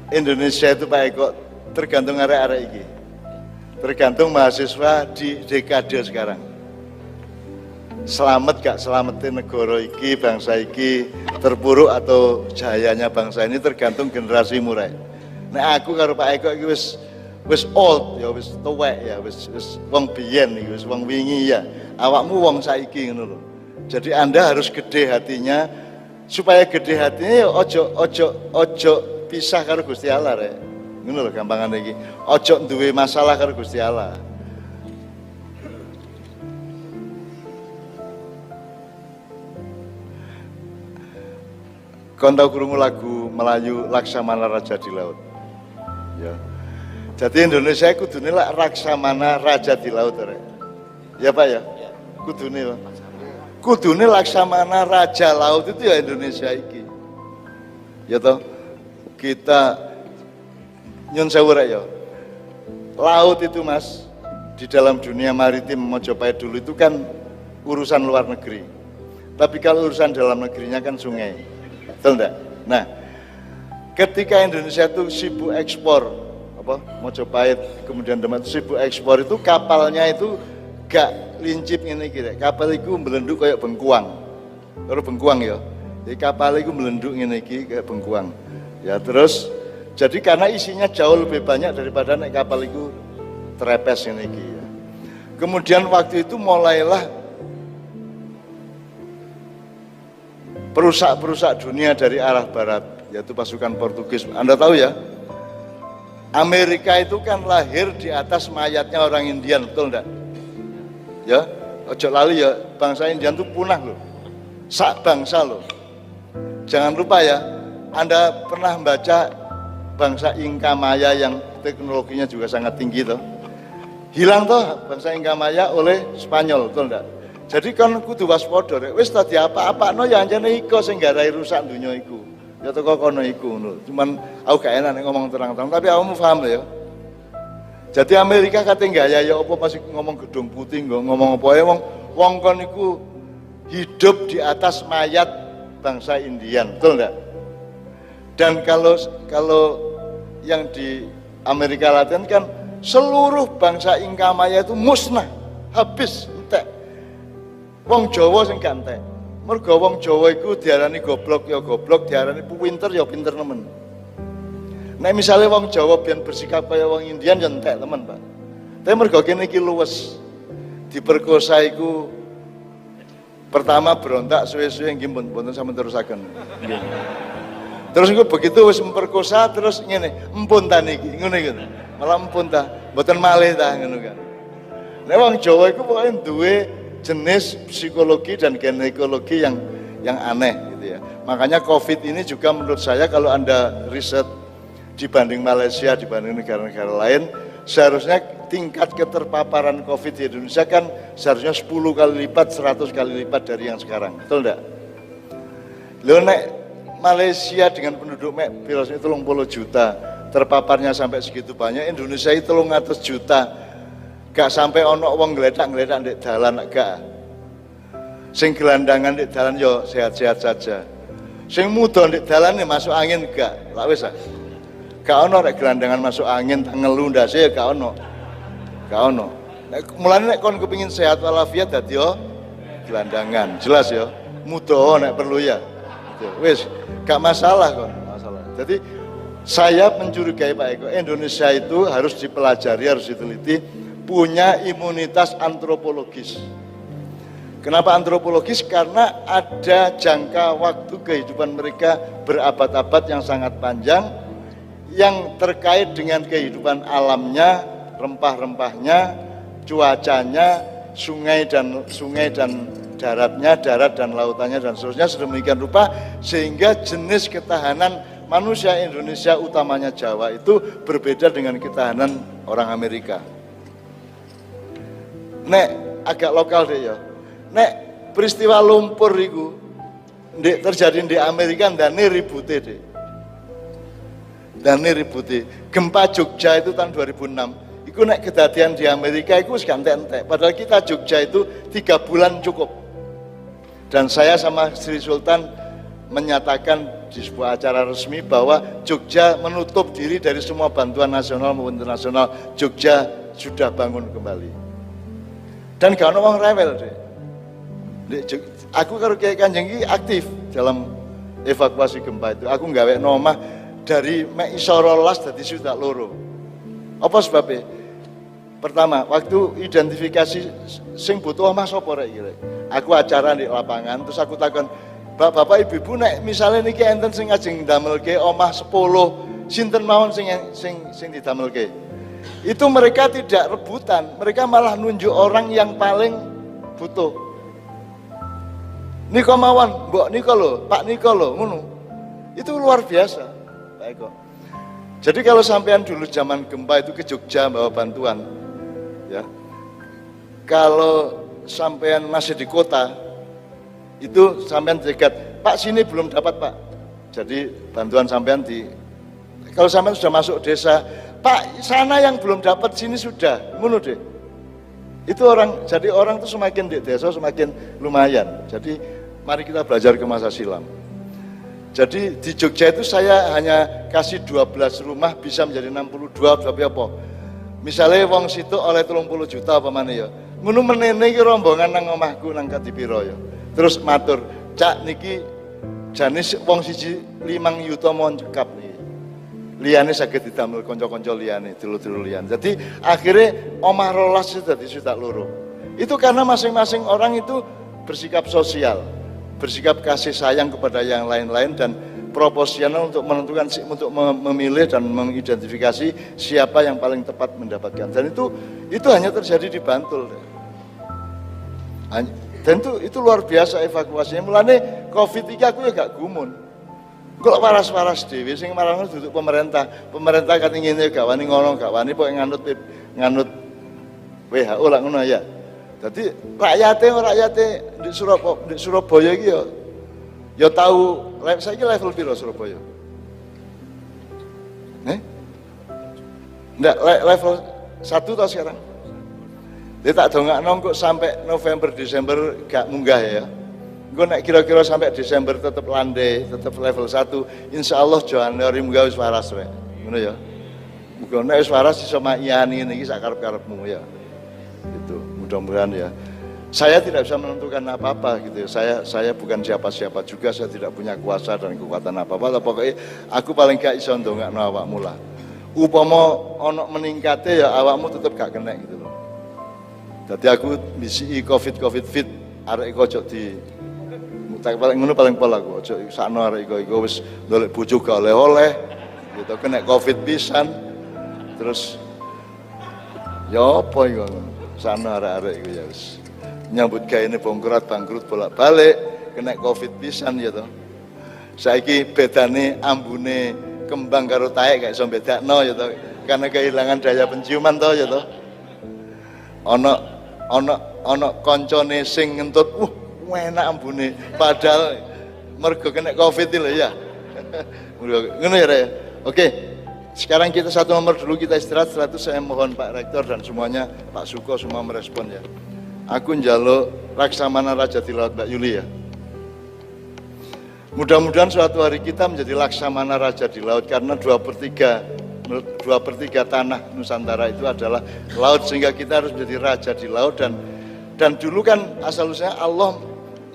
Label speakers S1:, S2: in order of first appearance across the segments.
S1: Indonesia itu Pak Eko tergantung arek-arek iki. Tergantung mahasiswa di dekade sekarang. Selamat gak selamatin negara iki, bangsa iki terpuruk atau jayanya bangsa ini tergantung generasi murai. Nah aku karo Pak Eko iki wis old ya, wis tuwek ya, wis wong biyen iki, wis wong wingi ya. Awakmu wong saiki ngono lho. Jadi Anda harus gede hatinya, supaya gede hatinya ya ojo pisah karo Gusti Allah rek. Ngono lho gampangane iki. Ojo duwe masalah karo Gusti Allah. Kon tau krungu lagu Melayu Laksamana Raja di Laut. Ya. Jadi Indonesia kudune lak Laksamana Raja di Laut rek. Ya Pak ya? Kudune Pak. Kudune Laksamana Raja Laut itu ya Indonesia iki. Ya toh? Kita nyun sewu rek ya. Laut itu Mas, di dalam dunia maritim Mojopahit dulu itu kan urusan luar negeri. Tapi kalau urusan dalam negerinya kan sungai. Betul enggak? Nah, ketika Indonesia itu sibuk ekspor Mojopahit kemudian Demak sibuk ekspor itu kapalnya itu gak lincip ini kira. Kapal itu melenduk kayak bengkuang. Kalau bengkuang ya. Jadi kapal itu melenduk ini kayak bengkuang. Ya terus jadi karena isinya jauh lebih banyak daripada naik kapal itu terepes ini ya. Kemudian waktu itu mulailah perusak-perusak dunia dari arah barat, yaitu pasukan Portugis. Anda tahu ya, Amerika itu kan lahir di atas mayatnya orang Indian, betul enggak? Ya, ojo lali ya, bangsa Indian itu punah loh, sak bangsa loh. Jangan lupa ya, Anda pernah baca bangsa Inka Maya yang teknologinya juga sangat tinggi toh. Hilang toh bangsa Inka Maya oleh Spanyol, betul enggak? Jadi kan kudu waspada rek. Wis tadi apa-apano ya anjene iko sing garai rusak dunya iku. Ya teko kono iku ngono. Cuman aku gak enak nek ngomong terang-terang, tapi kamu paham ya. Jadi Amerika kate gaya ya apa masih ngomong gedung putih ngomong apa ya wong kon iku hidup di atas mayat bangsa Indian, betul enggak? Dan kalau yang di Amerika Latin kan seluruh bangsa Inka Maya itu musnah, habis entek. Wong Jawa sing gak entek. Mergo wong Jawa iku diarani goblok ya goblok, diarani pinter ya pinter nemen. Nek misale wong Jawa biyen bersikap kaya wong Indian ya entek temen, Pak. Tapi mergo kene iki luwes. Diperkosa iku pertama berontak suwe-suwe nggih mboten sampeyan terusaken. Nggih. Terus iku begitu wis memperkosa terus ngene, empun ta niki, ngono iku. Malah empun ta, mboten malih ta ngono kan. Nek wong Jawa iku pokoke duwe jenis psikologi dan ginekologi yang aneh gitu ya. Makanya COVID ini juga menurut saya kalau Anda riset dibanding Malaysia, dibanding negara-negara lain, seharusnya tingkat keterpaparan COVID di Indonesia kan seharusnya 10 kali lipat, 100 kali lipat dari yang sekarang. Betul enggak? Lho nek Malaysia dengan penduduk virusnya 30 juta, terpaparnya sampai segitu banyak, Indonesia itu 300 juta. Gak sampai ono wong geledak-geledak di dalan gak. Sing gelandangan di dalan yo sehat-sehat saja. Sing muda di dalan masuk angin gak. Lah wis ah. Gak ono rek gelandangan masuk angin ngelu ndase ya gak ono. Gak ono. Mulane nek kon kepengin sehat walafiat dadi yo gelandangan. Jelas yo. Muda nek perlu ya. Wis gak masalah kon, masalah. Jadi saya mencurigai Pak Eko, Indonesia itu harus dipelajari, harus diteliti. Punya imunitas antropologis. Kenapa antropologis? Karena ada jangka waktu kehidupan mereka berabad-abad yang sangat panjang yang terkait dengan kehidupan alamnya, rempah-rempahnya, cuacanya, sungai dan daratnya, darat dan lautannya dan seterusnya sedemikian rupa sehingga jenis ketahanan manusia Indonesia utamanya Jawa itu berbeda dengan ketahanan orang Amerika. Nek agak lokal deh ya. Nek peristiwa lumpur itu terjadi di Amerika dan ini ribute deh. Dan ini ribute. Gempa Jogja itu tahun 2006. Itu nek kejadian di Amerika itu segantek-entek. Padahal kita Jogja itu 3 bulan cukup. Dan saya sama Sri Sultan menyatakan di sebuah acara resmi bahwa Jogja menutup diri dari semua bantuan nasional maupun internasional. Jogja sudah bangun kembali. Dan gak ada orang rewel deh. Aku kalau kayak Kanjeng ini aktif dalam evakuasi gempa itu. Aku nggawe nomah dari mek iso 12 dadi sudah loro. Apa sebabnya? Pertama, waktu identifikasi sing butuh omah sapa rek iki. Aku acara di lapangan terus aku takon, "Bapak Ibu nek misalnya niki enten sing ajeng damelke omah 10, sinten mawon sing didamelke?" Itu mereka tidak rebutan, mereka malah nunjuk orang yang paling butuh. Niko mawon, Mbok Niko lho, Pak Niko lho, ngono. Itu luar biasa, Pak Eko. Jadi kalau sampean dulu zaman gempa itu ke Jogja bawa bantuan, ya. Kalau sampean masih di kota, itu sampean cegat, Pak sini belum dapat Pak. Jadi bantuan sampean kalau sampean sudah masuk desa, Pak sana yang belum dapat sini sudah, ngono deh. Itu jadi orang tuh semakin di desa semakin lumayan. Jadi mari kita belajar ke masa silam. Jadi di Jogja itu saya hanya kasih 12 rumah bisa menjadi 62, tapi apa? Misalnya wong situ oleh 30 juta apa mana ya? Ngono menene iki rombongan nang omahku nang Kadipiro ya. Terus matur, "Cak niki jane wong siji 5 yuta mohon cekap niki." Liyane saged didamel kanca-kanca liyane, dulur-dulur liyane. Jadi akhirnya omah 12 dadi sudah loro. Itu karena masing-masing orang itu bersikap sosial, bersikap kasih sayang kepada yang lain-lain dan proporsional untuk menentukan, untuk memilih dan mengidentifikasi siapa yang paling tepat mendapatkan. Dan itu hanya terjadi di Bantul. Dan itu luar biasa evakuasinya. Mulane Covid iki aku ya gak gumun. Kok waras-waras dhewe sing marang duduk pemerintah. Pemerintah kate ngene gak wani ngono, gak wani kok nganut WHO lah ngono ya. Jadi rakyate di Surabaya iki ya tahu saiki level piro Surabaya? Ndak level 1 tau sekarang. Dia tak dongakno kok sampai November Desember gak munggah ya. Gue nek kira-kira sampai Desember tetap landai, tetap level 1, insya Allah Januari munggah wis waras rek. Ngono ya. Muga nek wis waras iso maiyani iki sak karep-karepmu ya. Itu mudah-mudahan ya. Saya tidak bisa menentukan apa-apa gitu ya. Saya bukan siapa-siapa juga, saya tidak punya kuasa dan kekuatan apa-apa. Pokoknya aku paling gak iso ndongakno awakmu lah. Upama ana meningkate ya awakmu tetep gak kena gitu loh. Jadi aku misi covid fit arek iku ojo di paling ngono paling pola aku ojo sakno arek iku wis ndolek bojo gak oleh-oleh gitu kena covid pisan. Terus ya apa iku sakno arek-arek iku ya wis nyambut gaene bangkrut bolak-balik kena covid pisan ya to. Saiki bedane ambune kembang karo taek gak iso bedakno ya to karena kehilangan daya penciuman to ya to. Ana koncone sing ngentut enak ambune padahal mergo kena covid lho ya. Ngono ya Rek. Oke. Sekarang kita satu nomor dulu, kita istirahat. Setelah itu saya mohon Pak Rektor dan semuanya, Pak Suko semua merespon ya. Aku njaluk Laksamana Raja di Laut Mbak Yuli ya. Mudah-mudahan suatu hari kita menjadi Laksamana Raja di Laut karena 2/3 tanah Nusantara itu adalah laut sehingga kita harus menjadi raja di laut dan dulu kan asal-usulnya Allah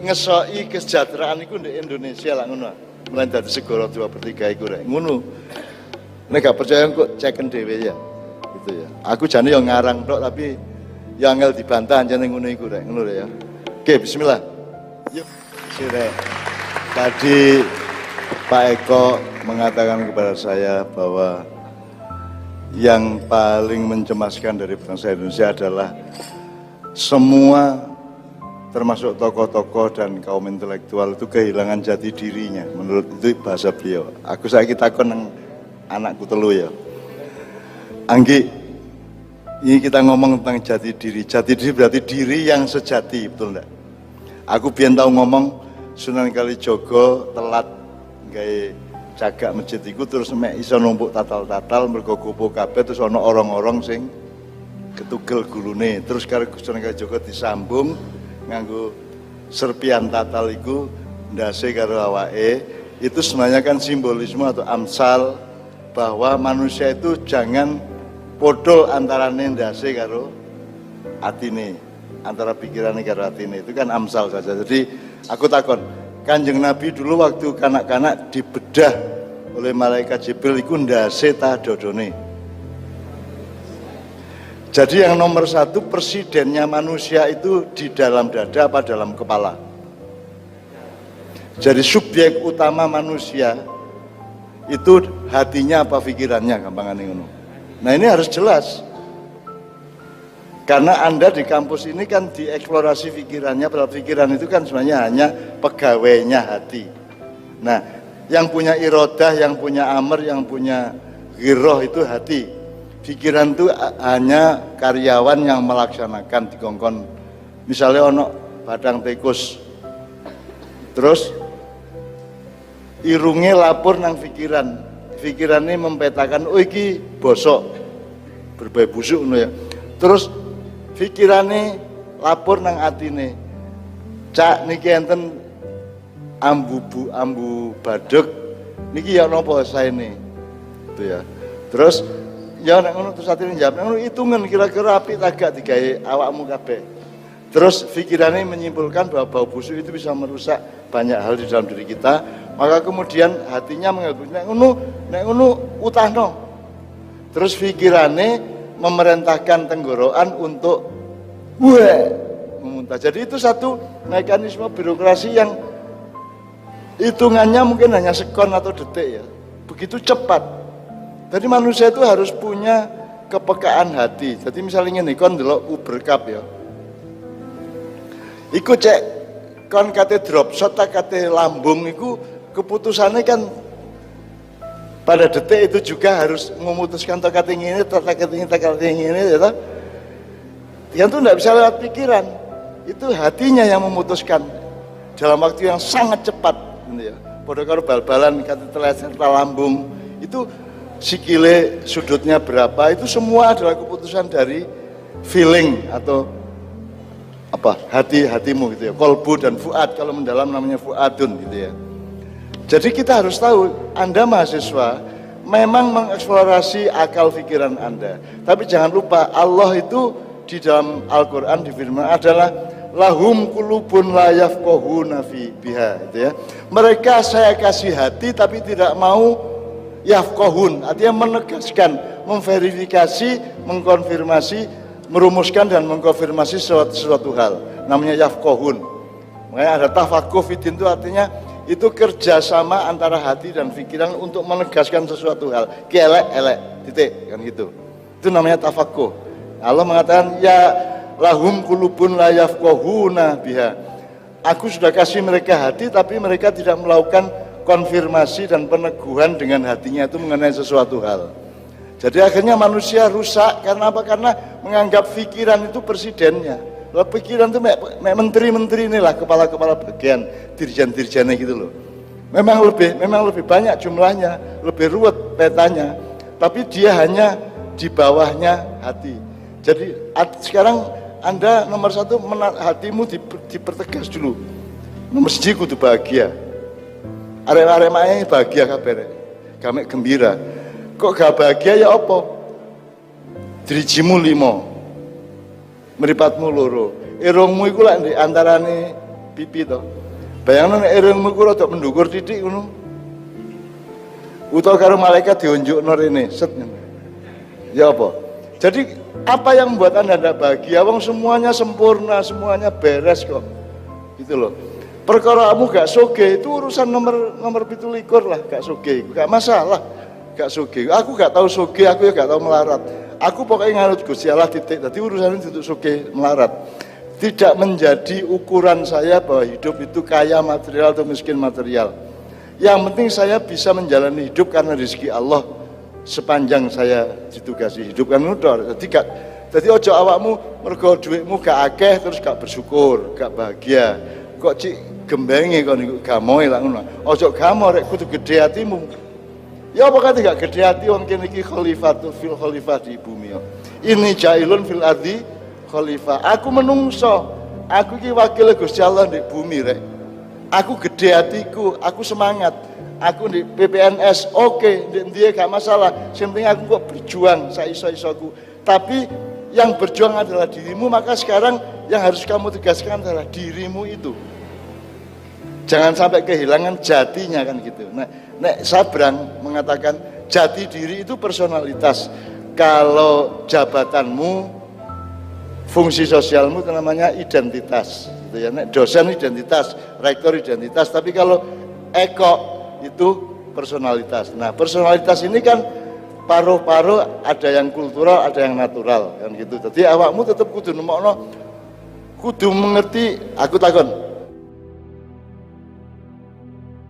S1: ngesoi kesejahteraan itu di Indonesia lah ngono. Mulai dari segoro 2/3 iku rek ngono. Nek gak percaya kok ceken dhewe ya. Gitu ya. Aku jane yang ngarang tok tapi yang angel dibantah jane ngono iku rek ngono ya. Oke, bismillah. Yuk, sire. Tadi Pak Eko mengatakan kepada saya bahwa yang paling mencemaskan dari bangsa Indonesia adalah semua termasuk tokoh-tokoh dan kaum intelektual itu kehilangan jati dirinya. Menurut itu bahasa beliau. Aku saiki takon nang anakku telu ya. Anggi, ini kita ngomong tentang jati diri. Jati diri berarti diri yang sejati, betul enggak? Aku biyen tahu ngomong Sunan Kalijaga telat gawe cagak masjid iku terus mek iso numpuk tatal-tatal mergo gopo kabeh terus ana orang-orang sing ketugel gulune terus karo Sunan Kalijaga disambung nganggo serpian tatal iku ndase karo awake Itu sebenarnya kan simbolisme atau amsal bahwa manusia itu jangan podol antara ndase karo atine, antara pikirannya karo atine. Itu kan amsal saja. Jadi aku takon, Kanjeng Nabi dulu waktu kanak-kanak dibedah oleh malaikat Jibril iku ndase ta dodone. Jadi yang nomor satu, presidennya manusia itu di dalam dada apa dalam kepala? Jadi subjek utama manusia itu hatinya apa pikirannya, gampangannya ngono. Nah ini harus jelas. Karena Anda di kampus ini kan dieksplorasi pikirannya, padahal pikiran itu kan sebenarnya hanya pegawainya hati. Nah, yang punya irodah, yang punya amr, yang punya giroh itu hati. Pikiran itu hanya karyawan yang melaksanakan dikongkon. Misalnya ono badang tikus, terus irungnya lapor nang pikiran, pikirannya mempetakan, oh iki bosok, berbau busuk ya. Terus pikirannya lapor nang atine, cak niki enten ambu badeg, niki ya nopo saene, itu ya. Terus ya nek ngono terus atine jawab, ngono hitungan kira-kira api tagak digawe awakmu kabeh. Terus pikirannya menyimpulkan bahwa bau busuk itu bisa merusak banyak hal di dalam diri kita. Maka kemudian hatinya mengaku, nek ngono utahno. Terus pikirannya memerintahkan tenggorokan untuk memuntah. Jadi itu satu mekanisme birokrasi yang hitungannya mungkin hanya sekon atau detik ya. Begitu cepat. Jadi manusia itu harus punya kepekaan hati. Jadi misalnya ini kon delok Uber Cup ya. Iku cek kon kate drop shot tak kate lambung iku keputusannya kan pada detik itu juga harus memutuskan tak kate ngene tak kate ngene ya toh. Yang itu enggak bisa lewat pikiran. Itu hatinya yang memutuskan dalam waktu yang sangat cepat gitu ya. Padha karo bal-balan kate teleser lambung itu sikile sudutnya berapa itu semua adalah keputusan dari feeling atau apa hatimu gitu ya, kolbu dan fuad, kalau mendalam namanya fuadun gitu ya. Jadi kita harus tahu Anda mahasiswa memang mengeksplorasi akal pikiran Anda, tapi jangan lupa Allah itu di dalam Al-Quran di firman adalah lahum kulubun la yafqahuna fi biha gitu ya. Mereka saya kasih hati tapi tidak mau yafqahun, artinya menegaskan, memverifikasi, mengkonfirmasi, merumuskan dan mengkonfirmasi sesuatu hal, namanya yafqahun. Makanya ada tafakuh fiddin itu artinya itu kerjasama antara hati dan pikiran untuk menegaskan sesuatu hal. Elek titik kan gitu. Itu namanya tafakuh. Allah mengatakan ya lahum kulubun la yafqahuna biha. Aku sudah kasih mereka hati tapi mereka tidak melakukan konfirmasi dan peneguhan dengan hatinya itu mengenai sesuatu hal. Jadi akhirnya manusia rusak karena apa? Karena menganggap pikiran itu presidennya. Lalu pikiran itu menteri-menteri inilah, kepala-kepala bagian, dirjen-dirjennya gitu loh. Memang lebih banyak jumlahnya, lebih ruwet petanya. Tapi dia hanya di bawahnya hati. Jadi sekarang Anda nomor satu hatimu dipertegas dulu. Nomor siji kudu bahagia. Arek-arek mae bahagia kabeh. Gamek gembira. Kok gak bahagia ya apa? Drijimu 5, mripatmu 2, irungmu iku lak ndek antarane pipi to. Bayangno nek irungmu iku rada mendukur titik ngono. Utawa karo malaikat diunjukno rene, set ngono. Ya apa? Jadi apa yang membuat Anda tidak bahagia? Wong semuanya sempurna, semuanya beres kok. Gitu loh. Perkara kamu gak soge itu urusan nomor 17 lah, gak soge, gak masalah. Gak soge, aku gak tahu soge, aku ya gak tahu melarat. Aku pokoknya nganut Gusti Allah titik. Jadi urusannya untuk soge melarat. Tidak menjadi ukuran saya bahwa hidup itu kaya material atau miskin material. Yang penting saya bisa menjalani hidup karena rezeki Allah sepanjang saya ditugasi hidup kan udah. Jadi ojo awakmu mergo duitmu gak akeh terus gak bersyukur, gak bahagia. Kok cik gembenge kon iku gamoe lah ngono. Ojo gamo rek kudu gede hatimu. Ya apakah tidak gede hati wong kene iki khalifatul fil khalifah di bumi. Ini jailun fil ardi khalifah. Aku menungso. Aku iki wakil Gusti Allah di bumi rek. Aku gede hatiku, aku semangat. Aku di PPNS, oke, dia gak masalah. Yang penting aku kok berjuang, saiso-isoku. Tapi yang berjuang adalah dirimu, maka sekarang yang harus kamu tegaskan adalah dirimu itu. Jangan sampai kehilangan jatinya kan gitu. Nah, Nek Sabrang mengatakan jati diri itu personalitas. Kalau jabatanmu, fungsi sosialmu itu namanya identitas. Gitu ya. Nek dosen identitas, rektor identitas. Tapi kalau eko itu personalitas. Nah, personalitas ini kan paruh-paruh, ada yang kultural, ada yang natural kan gitu. Jadi awakmu tetap kudu nemokno, kudu mengerti. Aku takon,